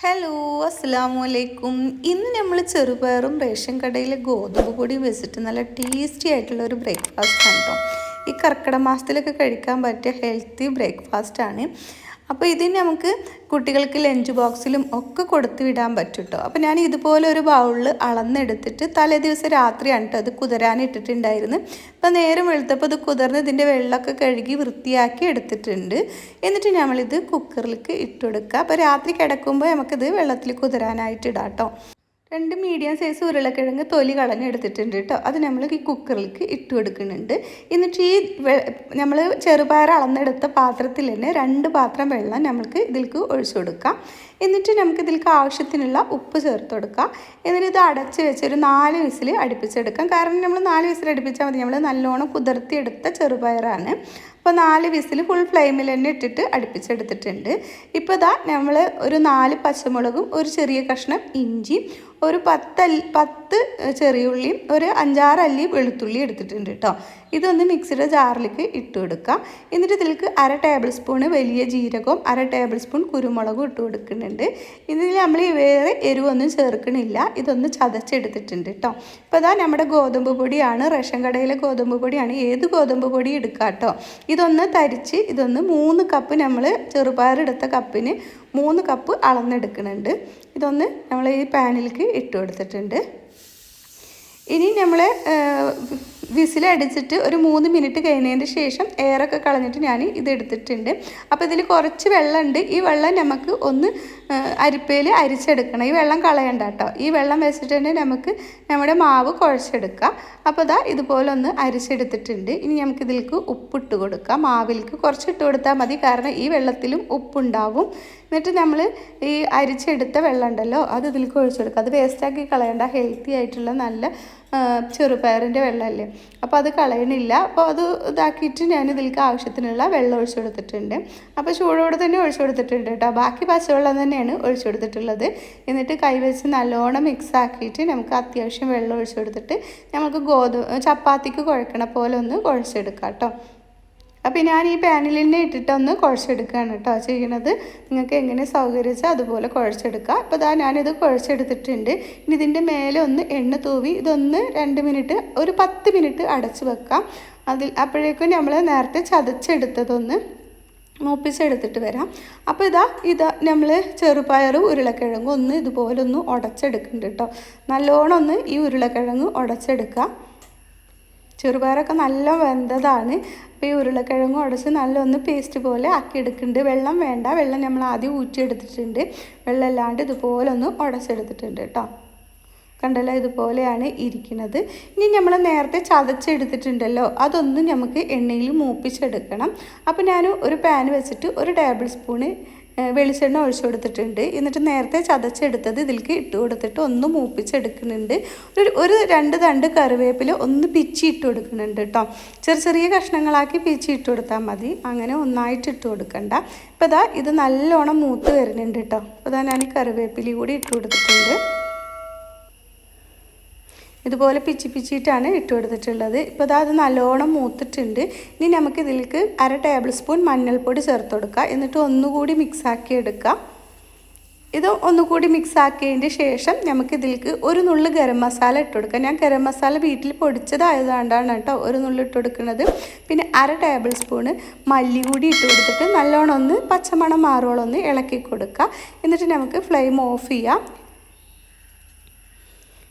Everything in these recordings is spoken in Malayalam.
ഹലോ അസ്സലാമു അലൈക്കും. ഇന്ന് നമ്മൾ ചെറുപയറും റേഷൻ കടയിലെ ഗോതമ്പ് പൊടിയും വെച്ചിട്ട് നല്ല ടേസ്റ്റി ആയിട്ടുള്ള ഒരു ബ്രേക്ക്ഫാസ്റ്റ് ആണ് കേട്ടോ. ഈ കർക്കിടക മാസത്തിലൊക്കെ കഴിക്കാൻ പറ്റിയ ഹെൽത്തി ബ്രേക്ക്ഫാസ്റ്റാണ്. അപ്പോൾ ഇതിന് നമുക്ക് കുട്ടികൾക്ക് ലഞ്ച് ബോക്സിലും ഒക്കെ കൊടുത്തു വിടാൻ പറ്റും കേട്ടോ. അപ്പോൾ ഞാൻ ഇതുപോലെ ഒരു ബൗളിൽ അളന്നെടുത്തിട്ട് തലേ ദിവസം രാത്രിയാണ് കേട്ടോ അത് കുതിരാനിട്ടിട്ടുണ്ടായിരുന്നു. അപ്പോൾ നേരം വെളുത്തപ്പോൾ ഇത് കുതിർന്ന് ഇതിൻ്റെ വെള്ളമൊക്കെ കഴുകി വൃത്തിയാക്കി എടുത്തിട്ടുണ്ട്. എന്നിട്ട് നമ്മളിത് കുക്കറിലേക്ക് ഇട്ടുകൊടുക്കുക. അപ്പോൾ രാത്രി കിടക്കുമ്പോൾ നമുക്കിത് വെള്ളത്തിൽ കുതിരാനായിട്ട് ഇടാം കേട്ടോ. 2 മീഡിയം സൈസ് ഉരുളക്കിഴങ്ങ് തൊലി കളഞ്ഞെടുത്തിട്ടുണ്ട് കേട്ടോ. അത് നമ്മൾ ഈ കുക്കറിലേക്ക് ഇട്ട് കൊടുക്കുന്നുണ്ട്. എന്നിട്ട് ഈ നമ്മൾ ചെറുപയർ അളന്നെടുത്ത പാത്രത്തിൽ തന്നെ 2 പാത്രം വെള്ളം നമ്മൾക്ക് ഇതിലേക്ക് ഒഴിച്ചു കൊടുക്കാം. എന്നിട്ട് നമുക്ക് ഇതിലേക്ക് ആവശ്യത്തിനുള്ള ഉപ്പ് ചേർത്ത് കൊടുക്കാം. എന്നിട്ട് ഇത് അടച്ച് വെച്ച് ഒരു 4 വിസിൽ അടുപ്പിച്ചെടുക്കാം. കാരണം നമ്മൾ 4 വിസിൽ അടുപ്പിച്ചാൽ മതി. നമ്മൾ നല്ലോണം കുതിർത്തിയെടുത്ത ചെറുപയറാണ്. അപ്പോൾ 4 വിസിൽ ഫുൾ ഫ്ലെയിമിൽ തന്നെ ഇട്ടിട്ട് അടുപ്പിച്ചെടുത്തിട്ടുണ്ട്. ഇപ്പോൾ ഇതാ നമ്മൾ ഒരു 4 പച്ചമുളകും ഒരു ചെറിയ കഷ്ണം ഇഞ്ചി, ഒരു 10 ചെറിയ ഉള്ളിയും ഒരു 5-6 അല്ലി വെളുത്തുള്ളി എടുത്തിട്ടുണ്ട് കേട്ടോ. ഇതൊന്ന് മിക്സിയുടെ ജാറിലേക്ക് ഇട്ട് കൊടുക്കുക. എന്നിട്ട് ഇതിലേക്ക് 1/2 ടേബിൾ സ്പൂൺ വലിയ ജീരകവും 1/2 ടേബിൾ സ്പൂൺ കുരുമുളകും ഇട്ട് കൊടുക്കുന്നുണ്ട്. ഇതിൽ നമ്മൾ വേറെ എരിവൊന്നും ചേർക്കണില്ല. ഇതൊന്ന് ചതച്ചെടുത്തിട്ടുണ്ട് കേട്ടോ. ഇപ്പോൾ ഇതാ നമ്മുടെ ഗോതമ്പ് പൊടിയാണ്, റേഷൻ കടയിലെ ഗോതമ്പ് പൊടിയാണ്. ഏത് ഗോതമ്പ് പൊടി എടുക്കുക കേട്ടോ. ഇതൊന്ന് തരിച്ച് ഇതൊന്ന് 3 കപ്പ് നമ്മൾ ചെറുപയറെടുത്ത കപ്പിന് 3 കപ്പ് അളന്നെടുക്കുന്നുണ്ട്. ഇതൊന്ന് നമ്മൾ ഈ പാനിലേക്ക് ഇട്ട് കൊടുത്തിട്ടുണ്ട്. ഇനി നമ്മൾ വിസിലടിച്ചിട്ട് ഒരു 3 മിനിറ്റ് കഴിഞ്ഞതിന് ശേഷം എയറൊക്കെ കളഞ്ഞിട്ട് ഞാൻ ഇതെടുത്തിട്ടുണ്ട്. അപ്പോൾ ഇതിൽ കുറച്ച് വെള്ളമുണ്ട്. ഈ വെള്ളം നമുക്ക് ഒന്ന് അരിപ്പയിൽ അരിച്ചെടുക്കണം. ഈ വെള്ളം കളയണ്ട കേട്ടോ. ഈ വെള്ളം വെച്ചിട്ട് തന്നെ നമുക്ക് നമ്മുടെ മാവ് കുഴച്ചെടുക്കാം. അപ്പോൾ ഇതാ ഇതുപോലെ ഒന്ന് അരിച്ചെടുത്തിട്ടുണ്ട്. ഇനി നമുക്ക് ഇതിലേക്ക് ഉപ്പിട്ട് കൊടുക്കാം. മാവിലേക്ക് കുറച്ച് ഇട്ട് കൊടുത്താൽ മതി, കാരണം ഈ വെള്ളത്തിലും ഉപ്പുണ്ടാവും. എന്നിട്ട് നമ്മൾ ഈ അരിച്ചെടുത്ത വെള്ളം ഉണ്ടല്ലോ അത് ഇതിലേക്ക് ഒഴിച്ചു കൊടുക്കുക. അത് വേസ്റ്റാക്കി കളയണ്ട. ഹെൽത്തി ആയിട്ടുള്ള നല്ല ചെറുപയറിൻ്റെ വെള്ളമല്ലേ, അപ്പോൾ അത് കളയണില്ല. അപ്പോൾ അത് ഇതാക്കിയിട്ട് ഞാൻ ഇതിലേക്ക് ആവശ്യത്തിനുള്ള വെള്ളം ഒഴിച്ചു കൊടുത്തിട്ടുണ്ട്. അപ്പോൾ ചൂടോടെ തന്നെ ഒഴിച്ചു കൊടുത്തിട്ടുണ്ട് കേട്ടോ. ബാക്കി പച്ചവെള്ളം തന്നെയാണ് ഒഴിച്ചു കൊടുത്തിട്ടുള്ളത്. എന്നിട്ട് കൈവച്ച് നല്ലോണം മിക്സ് ആക്കിയിട്ട് നമുക്ക് അത്യാവശ്യം വെള്ളം ഒഴിച്ചു കൊടുത്തിട്ട് നമുക്ക് ചപ്പാത്തിക്ക് കുഴക്കണ പോലെ ഒന്ന് കുഴച്ചെടുക്കാം കേട്ടോ. അപ്പോൾ ഞാൻ ഈ പാനിൽ തന്നെ ഇട്ടിട്ടൊന്ന് കുഴച്ചെടുക്കുകയാണ് കേട്ടോ ചെയ്യണത്. നിങ്ങൾക്ക് എങ്ങനെ സൗകര്യച്ചാൽ അതുപോലെ കുഴച്ചെടുക്കുക. അപ്പോൾ ഇതാ ഞാനിത് കുഴച്ചെടുത്തിട്ടുണ്ട്. ഇനി ഇതിൻ്റെ മേലെ ഒന്ന് എണ്ണ തൂവി ഇതൊന്ന് 2 മിനിറ്റ് ഒരു 10 മിനിറ്റ് അടച്ച് വെക്കാം. അപ്പോഴേക്കും നമ്മൾ നേരത്തെ ചതച്ചെടുത്തതൊന്ന് മൂപ്പിച്ചെടുത്തിട്ട് വരാം. അപ്പോൾ ഇതാ നമ്മൾ ചെറുപയറും ഉരുളക്കിഴങ്ങും ഒന്ന് ഇതുപോലെ ഒന്ന് ഉടച്ചെടുക്കുന്നുണ്ട് കേട്ടോ. നല്ലോണം ഒന്ന് ഈ ഉരുളക്കിഴങ്ങ് ഉടച്ചെടുക്കുക. ചെറുപയറൊക്കെ നല്ല വെന്തതാണ്. അപ്പോൾ ഈ ഉരുളക്കിഴങ്ങ് ഉടച്ച് നല്ലൊന്ന് പേസ്റ്റ് പോലെ ആക്കിയെടുക്കുന്നുണ്ട്. വെള്ളം വേണ്ട, വെള്ളം നമ്മൾ ആദ്യം ഊറ്റിയെടുത്തിട്ടുണ്ട്. വെള്ളം ഇല്ലാണ്ട് ഇതുപോലെ ഒന്ന് ഉടച്ചെടുത്തിട്ടുണ്ട് കേട്ടോ. കണ്ടല്ലോ, ഇതുപോലെയാണ് ഇരിക്കുന്നത്. ഇനി നമ്മൾ നേരത്തെ ചതച്ചെടുത്തിട്ടുണ്ടല്ലോ അതൊന്ന് നമുക്ക് എണ്ണയിൽ മൂപ്പിച്ചെടുക്കണം. അപ്പോൾ ഞാൻ ഒരു പാൻ വെച്ചിട്ട് 1 ടേബിൾ സ്പൂണ് വെളിച്ചെണ്ണ ഒഴിച്ചു കൊടുത്തിട്ടുണ്ട്. എന്നിട്ട് നേരത്തെ ചതച്ചെടുത്തത് ഇതിലേക്ക് ഇട്ട് കൊടുത്തിട്ട് ഒന്ന് മൂപ്പിച്ചെടുക്കുന്നുണ്ട്. ഒരു 2 തണ്ട് കറിവേപ്പില ഒന്ന് പിച്ചി ഇട്ട് കൊടുക്കുന്നുണ്ട് കേട്ടോ. ചെറിയ കഷ്ണങ്ങളാക്കി പിച്ചി ഇട്ട് കൊടുത്താൽ മതി, അങ്ങനെ ഒന്നായിട്ട് ഇട്ട് കൊടുക്കണ്ട. ഇപ്പോൾ ഇത് നല്ലോണം മൂത്ത് വരുന്നുണ്ട് കേട്ടോ. അപ്പോൾ ഞാൻ കറിവേപ്പില കൂടി ഇട്ട് കൊടുത്തിട്ടുണ്ട്. ഇതുപോലെ പിച്ചിട്ടാണ് ഇട്ട് കൊടുത്തിട്ടുള്ളത്. ഇപ്പോൾ അത് നല്ലോണം മൂത്തിട്ടുണ്ട്. ഇനി നമുക്ക് ഇതിലേക്ക് 1/2 ടേബിൾ സ്പൂൺ മഞ്ഞൾപ്പൊടി ചേർത്ത് കൊടുക്കുക. എന്നിട്ട് ഒന്നുകൂടി മിക്സാക്കി എടുക്കുക. ഇത് ഒന്നുകൂടി മിക്സാക്കിയതിൻ്റെ ശേഷം നമുക്ക് ഇതിലേക്ക് ഒരു നുള്ളു ഗരം മസാല ഇട്ട് കൊടുക്കുക. ഞാൻ ഗരം മസാല വീട്ടിൽ പൊടിച്ചതായതുകൊണ്ടാണ് കേട്ടോ ഒരു നുള്ളു ഇട്ട് കൊടുക്കുന്നത്. പിന്നെ 1/2 ടേബിൾ സ്പൂണ് മല്ലി കൂടി ഇട്ട് കൊടുത്തിട്ട് നല്ലോണം ഒന്ന് പച്ചമണം മാറോളം ഒന്ന് ഇളക്കി കൊടുക്കുക. എന്നിട്ട് നമുക്ക് ഫ്ലെയിം ഓഫ് ചെയ്യാം.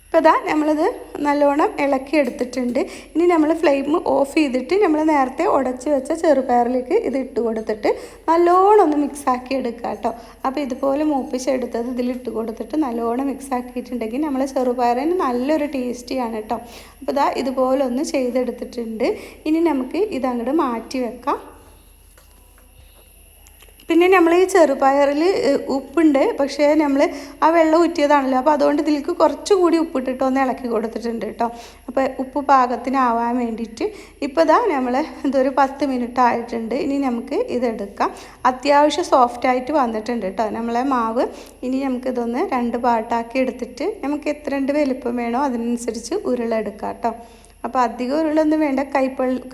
ഇപ്പോൾ നമ്മളിത് നല്ലോണം ഇളക്കി എടുത്തിട്ടുണ്ട്. ഇനി നമ്മൾ ഫ്ലെയിം ഓഫ് ചെയ്തിട്ട് നമ്മൾ നേരത്തെ ഉടച്ച് വെച്ച ചെറുപയറിലേക്ക് ഇത് ഇട്ട് കൊടുത്തിട്ട് നല്ലോണം ഒന്ന് മിക്സാക്കി എടുക്കുക കേട്ടോ. അപ്പോൾ ഇതുപോലെ മൂപ്പിച്ചെടുത്തത് ഇതിലിട്ട് കൊടുത്തിട്ട് നല്ലോണം മിക്സാക്കിയിട്ടുണ്ടെങ്കിൽ നമ്മൾ ചെറുപയറിന് നല്ലൊരു ടേസ്റ്റിയാണ് കേട്ടോ. അപ്പോൾ ഇതുപോലെ ഒന്ന് ചെയ്തെടുത്തിട്ടുണ്ട്. ഇനി നമുക്ക് ഇതങ്ങോട്ട് മാറ്റി വെക്കാം. പിന്നെ നമ്മൾ ഈ ചെറുപയറിൽ ഉപ്പുണ്ട്, പക്ഷേ നമ്മൾ ആ വെള്ളം ഊറ്റിയതാണല്ലോ, അപ്പോൾ അതുകൊണ്ട് ഇതിലേക്ക് കുറച്ചുകൂടി ഉപ്പിട്ടിട്ട് ഒന്ന് ഇളക്കി കൊടുത്തിട്ടുണ്ട് കേട്ടോ. അപ്പോൾ ഉപ്പ് പാകത്തിനാവാൻ വേണ്ടിയിട്ട്. ഇപ്പോൾ നമ്മൾ ഇതൊരു 10 മിനിറ്റ് ആയിട്ടുണ്ട്. ഇനി നമുക്ക് ഇതെടുക്കാം. അത്യാവശ്യം സോഫ്റ്റായിട്ട് വന്നിട്ടുണ്ട് കേട്ടോ നമ്മളെ മാവ്. ഇനി നമുക്കിതൊന്ന് 2 പാർട്ടാക്കി എടുത്തിട്ട് നമുക്ക് എത്ര വലിപ്പം വേണോ അതിനനുസരിച്ച് ഉരുളെടുക്കാം കേട്ടോ. അപ്പോൾ അധികം ഉരുളൊന്നും വേണ്ട,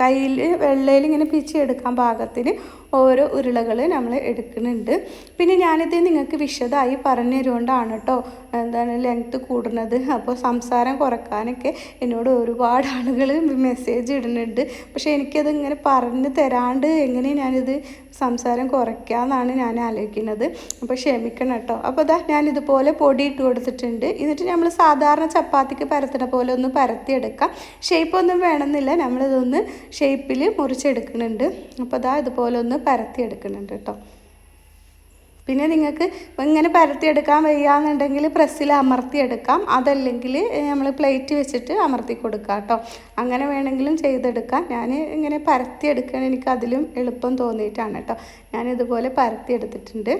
കയ്യിൽ വെള്ളയിൽ ഇങ്ങനെ പിച്ചെടുക്കാൻ പാകത്തിന് ഓരോ ഉരുളകൾ നമ്മൾ എടുക്കുന്നുണ്ട്. പിന്നെ ഞാനിത് നിങ്ങൾക്ക് വിശദമായി പറഞ്ഞു തരുകൊണ്ടാണ് കേട്ടോ എന്താണ് ലെങ്ത്ത് കൂടുന്നത്. അപ്പോൾ സംസാരം കുറക്കാനൊക്കെ എന്നോട് ഒരുപാട് ആളുകൾ മെസ്സേജ് ഇടുന്നുണ്ട്. പക്ഷേ എനിക്കത് ഇങ്ങനെ പറഞ്ഞു തരാണ്ട് എങ്ങനെ ഞാനിത് സംസാരം കുറയ്ക്കാമെന്നാണ് ഞാൻ ആലോചിക്കുന്നത്. അപ്പോൾ ക്ഷമിക്കണം കേട്ടോ. അപ്പോൾ ഞാനിതുപോലെ പൊടി ഇട്ട് കൊടുത്തിട്ടുണ്ട്. എന്നിട്ട് നമ്മൾ സാധാരണ ചപ്പാത്തിക്ക് പരത്തുന്ന പോലെ ഒന്ന് പരത്തിയെടുക്കാം. ഷേപ്പൊന്നും വേണമെന്നില്ല, നമ്മളിതൊന്ന് ഷേപ്പിൽ മുറിച്ചെടുക്കുന്നുണ്ട്. അപ്പോൾ ഇതുപോലെ ഒന്ന് പരത്തിയെടുക്കുന്നുണ്ട് കേട്ടോ. പിന്നെ നിങ്ങൾക്ക് ഇങ്ങനെ പരത്തിയെടുക്കാൻ വയ്യാന്നുണ്ടെങ്കിൽ പ്രസ്സിൽ അമർത്തിയെടുക്കാം, അതല്ലെങ്കിൽ നമ്മൾ പ്ലേറ്റ് വെച്ചിട്ട് അമർത്തി കൊടുക്കാം കേട്ടോ. അങ്ങനെ വേണമെങ്കിലും ചെയ്തെടുക്കാം. ഞാൻ ഇങ്ങനെ പരത്തിയെടുക്കാൻ എനിക്ക് അതിലും എളുപ്പം തോന്നിയിട്ടാണ് കേട്ടോ ഞാനിതുപോലെ പരത്തിയെടുത്തിട്ടുണ്ട്.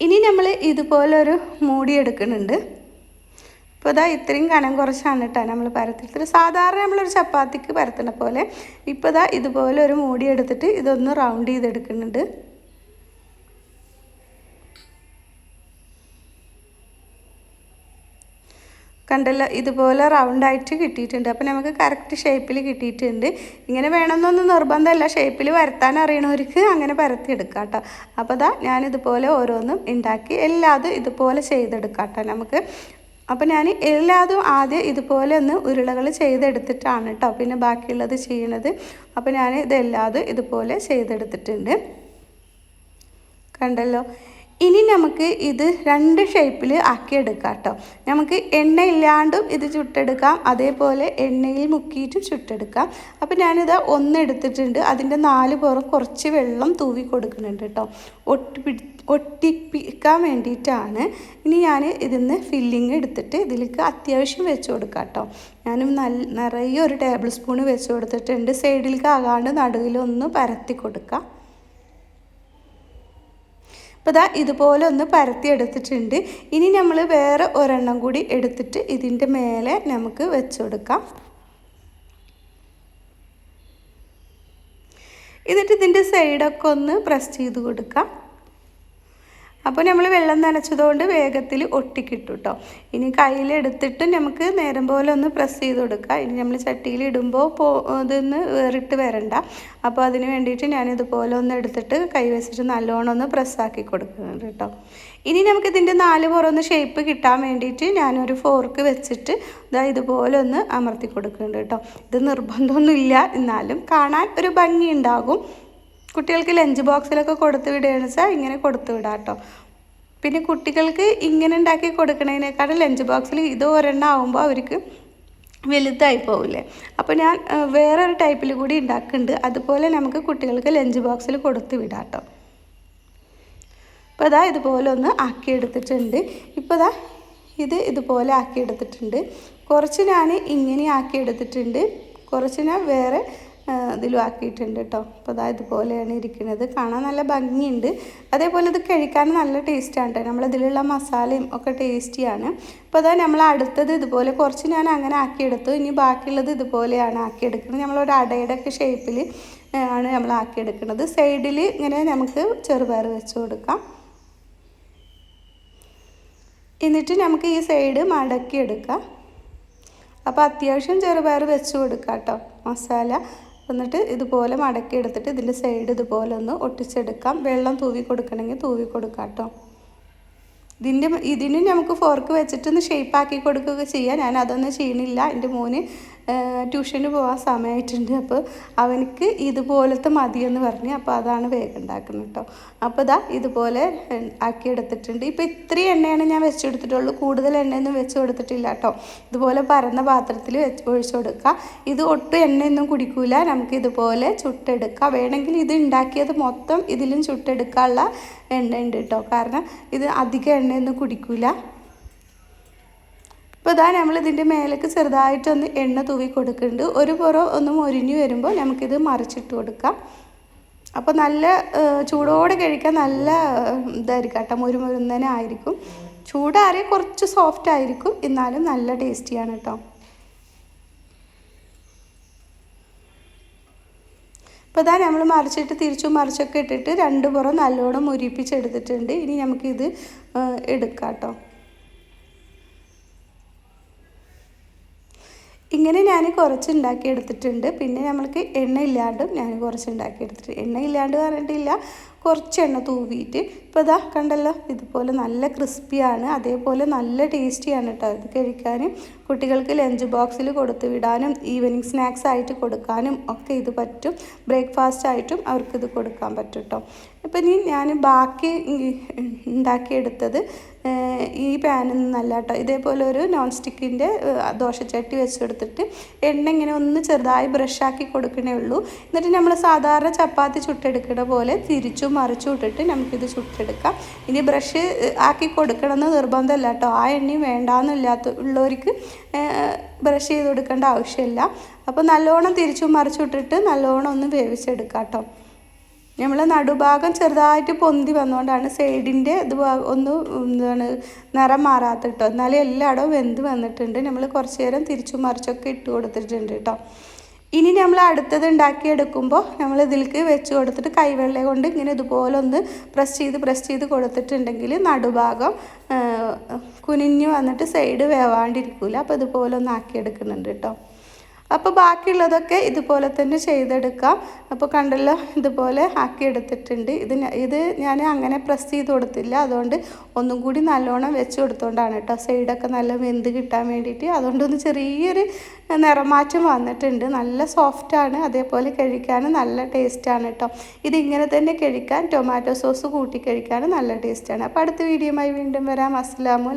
ഇനി നമ്മൾ ഇതുപോലൊരു മൂടി എടുക്കുന്നുണ്ട്. ഇപ്പോൾ ഇത്രയും കനം കുറച്ചാണ് കേട്ടോ നമ്മൾ പരത്തിയെടുത്തിട്ട്, സാധാരണ നമ്മളൊരു ചപ്പാത്തിക്ക് പരത്തുന്ന പോലെ. ഇപ്പോൾ ഇതുപോലെ ഒരു മൂടി എടുത്തിട്ട് ഇതൊന്ന് റൗണ്ട് ചെയ്തെടുക്കുന്നുണ്ട്. കണ്ടല്ലോ, ഇതുപോലെ റൗണ്ടായിട്ട് കിട്ടിയിട്ടുണ്ട്. അപ്പോൾ നമുക്ക് കറക്റ്റ് ഷേപ്പിൽ കിട്ടിയിട്ടുണ്ട്. ഇങ്ങനെ വേണമെന്നൊന്നും നിർബന്ധമല്ല, ഷേപ്പിൽ വരത്താൻ അറിയണവർക്ക് അങ്ങനെ പരത്തിയെടുക്കാം കേട്ടോ. അപ്പോൾ ഞാനിതുപോലെ ഓരോന്നും ഉണ്ടാക്കി എല്ലാതും ഇതുപോലെ ചെയ്തെടുക്കാം കേട്ടോ നമുക്ക്. അപ്പോൾ ഞാൻ എല്ലാതും ആദ്യം ഇതുപോലെ ഒന്ന് ഉരുളകൾ ചെയ്തെടുത്തിട്ടാണ് കേട്ടോ പിന്നെ ബാക്കിയുള്ളത് ചെയ്യണത്. അപ്പോൾ ഞാൻ ഇതെല്ലാതും ഇതുപോലെ ചെയ്തെടുത്തിട്ടുണ്ട്. കണ്ടല്ലോ, ഇനി നമുക്ക് ഇത് രണ്ട് ഷേപ്പിൽ ആക്കിയെടുക്കാം കേട്ടോ. നമുക്ക് എണ്ണയില്ലാണ്ടും ഇത് ചുട്ടെടുക്കാം, അതേപോലെ എണ്ണയിൽ മുക്കിയിട്ടും ചുട്ടെടുക്കാം. അപ്പോൾ ഞാനിത് ഒന്നെടുത്തിട്ടുണ്ട്, അതിൻ്റെ 4 പുറം കുറച്ച് വെള്ളം തൂവി കൊടുക്കുന്നുണ്ട് കേട്ടോ, ഒട്ടിപ്പിക്കാൻ വേണ്ടിയിട്ടാണ്. ഇനി ഞാൻ ഇതിന്ന് ഫില്ലിങ് എടുത്തിട്ട് ഇതിലേക്ക് അത്യാവശ്യം വെച്ച് കൊടുക്കാം കേട്ടോ. ഞാനും നിറയെ ഒരു ടേബിൾ സ്പൂൺ വെച്ച് കൊടുത്തിട്ടുണ്ട്. സൈഡിലേക്ക് ആകാണ്ട് നടുവിലൊന്ന് പരത്തി കൊടുക്കാം. അപ്പോൾ ഇതുപോലെ ഒന്ന് പരത്തി എടുത്തിട്ടുണ്ട്. ഇനി നമ്മൾ വേറെ ഒരെണ്ണം കൂടി എടുത്തിട്ട് ഇതിൻ്റെ മേലെ നമുക്ക് വെച്ച് കൊടുക്കാം. എന്നിട്ട് ഇതിൻ്റെ സൈഡൊക്കെ ഒന്ന് പ്രസ് ചെയ്ത് കൊടുക്കാം. അപ്പോൾ നമ്മൾ വെള്ളം നനച്ചതുകൊണ്ട് വേഗത്തിൽ ഒട്ടിക്കിട്ടും കേട്ടോ. ഇനി കയ്യിലെടുത്തിട്ട് നമുക്ക് നേരം പോലെ ഒന്ന് പ്രസ് ചെയ്ത് കൊടുക്കാം. ഇനി നമ്മൾ ചട്ടിയിൽ ഇടുമ്പോൾ ഇതൊന്ന് വേറിട്ട് വരണ്ട. അപ്പോൾ അതിന് വേണ്ടിയിട്ട് ഞാനിതുപോലെ ഒന്ന് എടുത്തിട്ട് കൈ വെച്ചിട്ട് നല്ലോണം ഒന്ന് പ്രസ്സാക്കി കൊടുക്കുന്നുണ്ട് കേട്ടോ. ഇനി നമുക്കിതിൻ്റെ 4 പുറമൊന്ന് ഷേപ്പ് കിട്ടാൻ വേണ്ടിയിട്ട് ഞാനൊരു ഫോർക്ക് വെച്ചിട്ട് ഇതുപോലെ ഒന്ന് അമർത്തി കൊടുക്കുന്നുണ്ട് കേട്ടോ. ഇത് നിർബന്ധമൊന്നുമില്ല, എന്നാലും കാണാൻ ഒരു ഭംഗി ഉണ്ടാകും. കുട്ടികൾക്ക് ലഞ്ച് ബോക്സിലൊക്കെ കൊടുത്ത് വിടുകയെന്ന് വെച്ചാൽ ഇങ്ങനെ കൊടുത്ത് വിടാം കേട്ടോ. പിന്നെ കുട്ടികൾക്ക് ഇങ്ങനെ ഉണ്ടാക്കി കൊടുക്കണതിനേക്കാളും ലഞ്ച് ബോക്സിൽ ഇത് ഒരെണ്ണം ആകുമ്പോൾ അവർക്ക് വലുതായി പോവില്ലേ. അപ്പോൾ ഞാൻ വേറൊരു ടൈപ്പിൽ കൂടി ഉണ്ടാക്കുന്നുണ്ട്. അതുപോലെ നമുക്ക് കുട്ടികൾക്ക് ലഞ്ച് ബോക്സിൽ കൊടുത്ത് വിടാം കേട്ടോ. അപ്പോൾ ഇതുപോലെ ഒന്ന് ആക്കിയെടുത്തിട്ടുണ്ട്. ഇപ്പോൾ ഇത് ഇതുപോലെ ആക്കിയെടുത്തിട്ടുണ്ട്. കുറച്ച് ഞാൻ ഇങ്ങനെ ആക്കിയെടുത്തിട്ടുണ്ട്, കുറച്ച് ഞാൻ വേറെ ഇതിലും ആക്കിയിട്ടുണ്ട് കേട്ടോ. അപ്പോൾ ഇതുപോലെയാണ് ഇരിക്കുന്നത്, കാണാൻ നല്ല ഭംഗിയുണ്ട്. അതേപോലെ ഇത് കഴിക്കാൻ നല്ല ടേസ്റ്റാണ് കേട്ടോ. നമ്മളിതിലുള്ള മസാലയും ഒക്കെ ടേസ്റ്റിയാണ്. അപ്പോൾ നമ്മൾ അടുത്തത് ഇതുപോലെ കുറച്ച് ഞാൻ അങ്ങനെ ആക്കിയെടുത്തു. ഇനി ബാക്കിയുള്ളത് ഇതുപോലെയാണ് ആക്കിയെടുക്കുന്നത്. നമ്മളൊരു അടയുടെ ഒക്കെ ഷേപ്പിൽ ആണ് നമ്മൾ ആക്കിയെടുക്കുന്നത്. സൈഡിൽ ഇങ്ങനെ നമുക്ക് ചെറുപയർ വെച്ച് കൊടുക്കാം. എന്നിട്ട് നമുക്ക് ഈ സൈഡ് മടക്കിയെടുക്കാം. അപ്പോൾ അത്യാവശ്യം ചെറുപയർ വെച്ച് കൊടുക്കാം കേട്ടോ മസാല. എന്നിട്ട് ഇതുപോലെ മടക്കി എടുത്തിട്ട് ഇതിൻ്റെ സൈഡ് ഇതുപോലെ ഒന്ന് ഒട്ടിച്ചെടുക്കാം. വെള്ളം തൂവി കൊടുക്കണമെങ്കിൽ തൂവി കൊടുക്കാം കേട്ടോ. ഇതിന് നമുക്ക് ഫോർക്ക് വെച്ചിട്ടൊന്ന് ഷേപ്പാക്കി കൊടുക്കുകയൊക്കെ ചെയ്യാം. ഞാൻ അതൊന്നും ചെയ്യണില്ല. എൻ്റെ മോന് ട്യൂഷന് പോകാൻ സമയമായിട്ടുണ്ട്. അപ്പോൾ അവനക്ക് ഇതുപോലത്തെ മതിയെന്ന് പറഞ്ഞ്, അപ്പോൾ അതാണ് വേഗം ഉണ്ടാക്കുന്നത് കേട്ടോ. അപ്പോൾ ഇതുപോലെ ആക്കിയെടുത്തിട്ടുണ്ട്. ഇപ്പോൾ ഇത്രയും എണ്ണയാണ് ഞാൻ വെച്ചെടുത്തിട്ടുള്ളൂ, കൂടുതൽ എണ്ണയൊന്നും വെച്ച് കൊടുത്തിട്ടില്ല കേട്ടോ. ഇതുപോലെ പരന്ന പാത്രത്തിൽ ഒഴിച്ചു കൊടുക്കുക. ഇത് ഒട്ടും എണ്ണയൊന്നും കുടിക്കൂല, നമുക്ക് ഇതുപോലെ ചുട്ടെടുക്കാം. വേണമെങ്കിൽ ഇത് ഉണ്ടാക്കിയത് മൊത്തം ഇതിലും ചുട്ടെടുക്കാനുള്ള എണ്ണ ഉണ്ട് കേട്ടോ, കാരണം ഇത് അധികം എണ്ണയൊന്നും കുടിക്കൂല. അപ്പോൾ നമ്മളിതിൻ്റെ മേലേക്ക് ചെറുതായിട്ടൊന്ന് എണ്ണ തൂവി കൊടുക്കുന്നുണ്ട്. ഒരു പുറം ഒന്ന് മൊരിഞ്ഞു വരുമ്പോൾ നമുക്കിത് മറിച്ചിട്ട് കൊടുക്കാം. അപ്പോൾ നല്ല ചൂടോടെ കഴിക്കാൻ നല്ല ഇതായിരിക്കും കേട്ടോ, മുരുമുരുന്നനെ ആയിരിക്കും. ചൂടാറിയ കുറച്ച് സോഫ്റ്റ് ആയിരിക്കും, എന്നാലും നല്ല ടേസ്റ്റിയാണ് കേട്ടോ. അപ്പോൾ നമ്മൾ മറിച്ചിട്ട് തിരിച്ചും മറിച്ചൊക്കെ ഇട്ടിട്ട് 2 പുറം നല്ലോണം മുരിപ്പിച്ചെടുത്തിട്ടുണ്ട്. ഇനി നമുക്കിത് എടുക്കാം കേട്ടോ. ഇങ്ങനെ ഞാൻ കുറച്ച് ഉണ്ടാക്കിയെടുത്തിട്ടുണ്ട്. പിന്നെ നമ്മൾക്ക് എണ്ണ ഇല്ലാണ്ടും ഞാൻ കുറച്ച് ഉണ്ടാക്കിയെടുത്തിട്ടുണ്ട്. എണ്ണ ഇല്ലാണ്ട് പറഞ്ഞിട്ടില്ല, കുറച്ച് എണ്ണ തൂവിയിട്ട്. ഇപ്പോൾ ഇതാ കണ്ടല്ലോ, ഇതുപോലെ നല്ല ക്രിസ്പിയാണ്, അതേപോലെ നല്ല ടേസ്റ്റിയാണ് കേട്ടോ ഇത് കഴിക്കാൻ. കുട്ടികൾക്ക് ലഞ്ച് ബോക്സിൽ കൊടുത്തു വിടാനും ഈവനിങ് സ്നാക്സ് ആയിട്ട് കൊടുക്കാനും ഒക്കെ ഇത് പറ്റും. ബ്രേക്ക്ഫാസ്റ്റ് ആയിട്ടും അവർക്കിത് കൊടുക്കാൻ പറ്റും കേട്ടോ. ഇപ്പം ഇനി ഞാൻ ബാക്കി ഉണ്ടാക്കിയെടുത്തത് ഈ പാനിൽ നിന്നല്ല കേട്ടോ. ഇതേപോലെ ഒരു നോൺ സ്റ്റിക്കിൻ്റെ ദോശച്ചട്ടി വെച്ചെടുത്തിട്ട് എണ്ണ ഇങ്ങനെ ഒന്ന് ചെറുതായി ബ്രഷാക്കി കൊടുക്കണേ ഉള്ളൂ. എന്നിട്ട് നമ്മൾ സാധാരണ ചപ്പാത്തി ചുട്ടെടുക്കുന്ന പോലെ തിരിച്ചും മറിച്ചും ഇട്ടിട്ട് നമുക്കിത് ചുട്ടെടുക്കാം. ഇനി ബ്രഷ് ആക്കി കൊടുക്കണമെന്ന് നിർബന്ധമല്ല കേട്ടോ. ആ എണ്ണയും വേണ്ടാന്നില്ലാത്ത ഉള്ളവർക്ക് ബ്രഷ് ചെയ്ത് കൊടുക്കേണ്ട ആവശ്യമില്ല. അപ്പോൾ നല്ലോണം തിരിച്ചും മറിച്ചും ഇട്ടിട്ട് നല്ലോണം ഒന്ന് വേവിച്ചെടുക്കാം കേട്ടോ. നമ്മൾ നടുഭാഗം ചെറുതായിട്ട് പൊന്തി വന്നുകൊണ്ടാണ് സൈഡിൻ്റെ ഇത് ഒന്ന് എന്താണ് നിറം മാറാത്ത കേട്ടോ. എന്നാലും എല്ലായിടവും വെന്ത് വന്നിട്ടുണ്ട്. നമ്മൾ കുറച്ച് നേരം തിരിച്ചും മറിച്ചൊക്കെ ഇട്ട് കൊടുത്തിട്ടുണ്ട് കേട്ടോ. ഇനി നമ്മൾ അടുത്തത് ഉണ്ടാക്കിയെടുക്കുമ്പോൾ നമ്മൾ ഇതിലേക്ക് വെച്ച് കൊടുത്തിട്ട് കൈവെള്ള കൊണ്ട് ഇങ്ങനെ ഇതുപോലെ ഒന്ന് പ്രസ് ചെയ്ത് കൊടുത്തിട്ടുണ്ടെങ്കിൽ നടുഭാഗം കുനിഞ്ഞ് വന്നിട്ട് സൈഡ് വേവാണ്ടിരിക്കില്ല. അപ്പോൾ ഇതുപോലെ ഒന്ന് ആക്കിയെടുക്കുന്നുണ്ട് കേട്ടോ. അപ്പോൾ ബാക്കിയുള്ളതൊക്കെ ഇതുപോലെ തന്നെ ചെയ്തെടുക്കാം. അപ്പോൾ കണ്ടല്ലോ, ഇതുപോലെ ആക്കിയെടുത്തിട്ടുണ്ട്. ഇത് ഞാൻ അങ്ങനെ പ്രസ് ചെയ്ത് കൊടുത്തില്ല, അതുകൊണ്ട് ഒന്നും കൂടി നല്ലോണം വെച്ച് കൊടുത്തോണ്ടാണ് കേട്ടോ. സൈഡൊക്കെ നല്ല വെന്ത് കിട്ടാൻ വേണ്ടിയിട്ട്. അതുകൊണ്ടൊന്ന് ചെറിയൊരു നിറമാറ്റം വന്നിട്ടുണ്ട്. നല്ല സോഫ്റ്റാണ്, അതേപോലെ കഴിക്കാനും നല്ല ടേസ്റ്റാണ് കേട്ടോ. ഇതിങ്ങനെ തന്നെ കഴിക്കാൻ ടൊമാറ്റോ സോസ് കൂട്ടി കഴിക്കാനും നല്ല ടേസ്റ്റാണ്. അപ്പോൾ അടുത്ത വീഡിയോയുമായി വീണ്ടും വരാം. അസ്സലാമു അലൈക്കും.